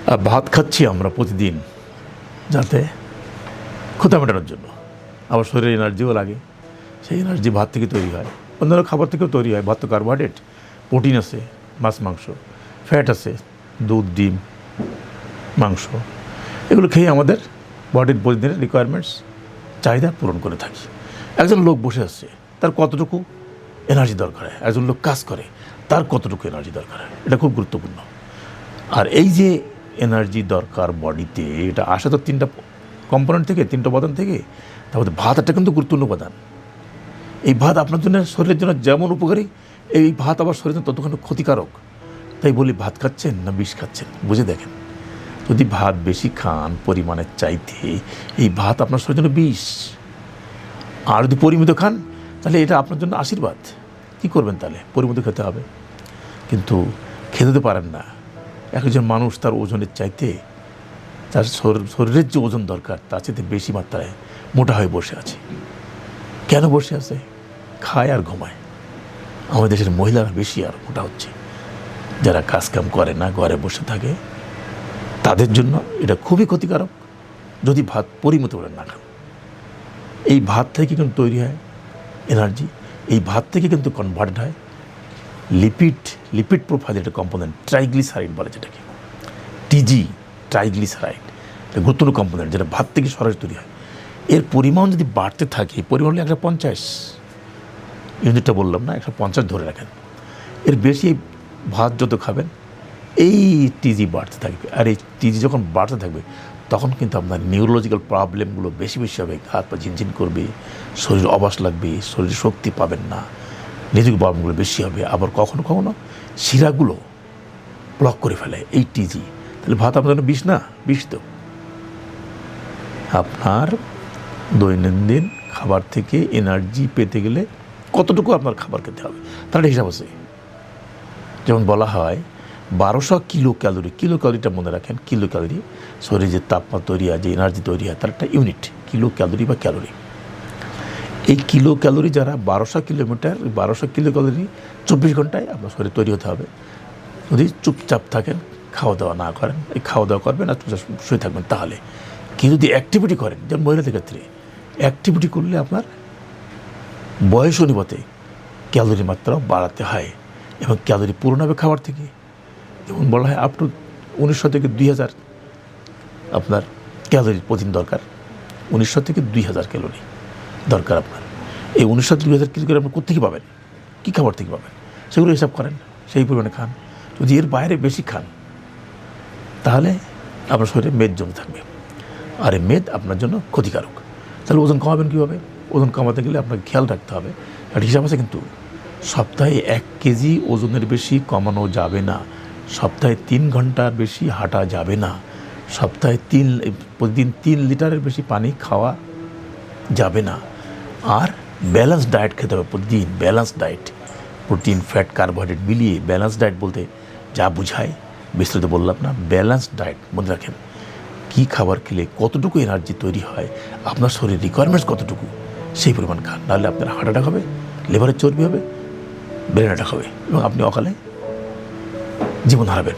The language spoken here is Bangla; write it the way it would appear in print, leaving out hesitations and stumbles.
ভাত খাচ্ছি আমরা প্রতিদিন যাতে ক্ষুধা মেটানোর জন্য, আবার শরীরে এনার্জিও লাগে। সেই এনার্জি ভাত থেকে তৈরি হয়, অন্যান্য খাবার থেকেও তৈরি হয়। ভাত তো কার্বোহাইড্রেট, প্রোটিন আছে, মাছ মাংস, ফ্যাট আছে, দুধ ডিম মাংস, এগুলো খেয়ে আমাদের বডির প্রতিদিনের রিকোয়ারমেন্টস চাহিদা পূরণ করে থাকি। একজন লোক বসে আছে, তার কতটুকু এনার্জি দরকার হয়, একজন লোক কাজ করে তার কতটুকু এনার্জি দরকার হয়, এটা খুব গুরুত্বপূর্ণ। আর এই যে এনার্জি দরকার বডিতে, এটা আসে তো তিনটা কম্পোনেন্ট থেকে, তিনটা উপাদান থেকে। তারপরে ভাত একটা কিন্তু গুরুত্বপূর্ণ উপাদান। এই ভাত আপনার জন্য, শরীরের জন্য যেমন উপকারী, এই ভাত আবার শরীরের জন্য ততখানি ক্ষতিকারক। তাই বলি, ভাত খাচ্ছেন না বিষ খাচ্ছেন বুঝে দেখেন। যদি ভাত বেশি খান পরিমাণের চাইতে, এই ভাত আপনার শরীরের জন্য বিষ। আর যদি পরিমিত খান, তাহলে এটা আপনার জন্য আশীর্বাদ। কী করবেন তাহলে? পরিমিত খেতে হবে, কিন্তু খেতে তো পারেন না। একজন মানুষ তার ওজনের চাইতে, তার শরীরের যে ওজন দরকার তার চাইতে বেশি মাত্রায় মোটা হয়ে বসে আছে। কেন বসে আছে? খায় আর ঘুমায়। আমাদের দেশের মহিলারা বেশি আর মোটা হচ্ছে। যারা কাজকাম করে না, ঘরে বসে থাকে, তাদের জন্য এটা খুবই ক্ষতিকারক যদি ভাত পরিমিত করে না খান। এই ভাত থেকে কিন্তু তৈরি হয় এনার্জি, এই ভাত থেকে কিন্তু কনভার্ট হয় লিপিড প্রোফাইল, একটা কম্পোনেন্ট ট্রাইগ্লিসারাইড বলে যেটাকে, টিজি ট্রাইগ্লিসারাইড, একটা গুরুত্বপূর্ণ কম্পোনেন্ট যেটা ভাত থেকে সরাসরি তৈরি হয়। এর পরিমাণ যদি বাড়তে থাকে, পরিমাণ হলে 150 ইউনিটটা বললাম না, 150 ধরে রাখেন। এর বেশি ভাত যত খাবেন, এই টিজি বাড়তে থাকবে। আর এই টিজি যখন বাড়তে থাকবে, তখন কিন্তু আপনার নিউরোলজিক্যাল প্রবলেমগুলো বেশি বেশি হবে। হাত পা ঝিনঝিন করবে, শরীর অবাস লাগবে, শরীরে শক্তি পাবেন না, নিজের প্রবলেমগুলো বেশি হবে। আবার কখনো কখনো শিরাগুলো ব্লক করে ফেলে এই টিজি। তাহলে ভাত আপনার জন্য বিষ না? বিষ তো। আপনার দৈনন্দিন খাবার থেকে এনার্জি পেতে গেলে কতটুকু আপনার খাবার খেতে হবে তাহলে হিসাব আছে। যেমন বলা হয় 1200 কিলো ক্যালোরি, কিলো ক্যালোরিটা মনে রাখেন। কিলো ক্যালোরি শরীরে যে তাপমাত্রা তৈরি হয়, যে এনার্জি তৈরি হয়, তার একটা ইউনিট কিলো ক্যালোরি বা ক্যালোরি। এই কিলো ক্যালোরি যারা 1200 কিলোমিটার, 1200 কিলো ক্যালোরি 24 ঘন্টায় আপনার শরীরে তৈরি হতে হবে। যদি চুপচাপ থাকেন, খাওয়া দাওয়া না করেন, এই খাওয়া দাওয়া করবেন আর চুপচাপ শুয়ে থাকবেন, তাহলে কি যদি অ্যাক্টিভিটি করেন, যেমন মহিলাদের ক্ষেত্রে অ্যাক্টিভিটি করলে আপনার বয়স অনুপাতে ক্যালোরি মাত্রাও বাড়াতে হয় এবং ক্যালোরি পূরণ হবে খাবার থেকে। যেমন বলা হয় আপ টু 1900 থেকে 2000 আপনার ক্যালোরি প্রতিদিন দরকার। 1900 থেকে 2000 ক্যালোরি দরকার আপনার। এই 1900 থেকে 2000 ক্যালোরি আপনি কোথেকে পাবেন, কী খাবার থেকে পাবেন, সেগুলো হিসাব করেন, সেই পরিমাণে খান। যদি এর বাইরে বেশি খান, তাহলে আপনার শরীরে মেদ জমে থাকবে, আর এই মেদ আপনার জন্য ক্ষতিকারক। তাহলে ওজন কমাবেন কীভাবে? ওজন কমাতে গেলে আপনাকে খেয়াল রাখতে হবে, একটা হিসাব আছে কিন্তু। সপ্তাহে 1 কেজি ওজনের বেশি কমানো যাবে না, সপ্তাহে 3 ঘন্টার বেশি হাঁটা যাবে না, সপ্তাহে প্রতিদিন 3 লিটারের বেশি পানি খাওয়া যাবে না। আর ব্যালেন্স ডায়েট খেতে হবে প্রতিদিন। Balance diet, protein fat carbohydrate মিলিয়ে ব্যালেন্স ডায়েট বলতে যা বুঝায় বিস্তারিত বললাম না। ব্যালেন্স ডায়েট মনে রাখেন, কী খাবার খেলে কতটুকু এনার্জি তৈরি হয়, আপনার শরীর রিকোয়ারমেন্টস কতটুকু, সেই পরিমাণ খান। নাহলে আপনার হার্ট অ্যাটাক হবে, লিভারের চর্বি হবে, ব্রেন অ্যাটাক হবে এবং আপনি অকালে জীবন হারাবেন।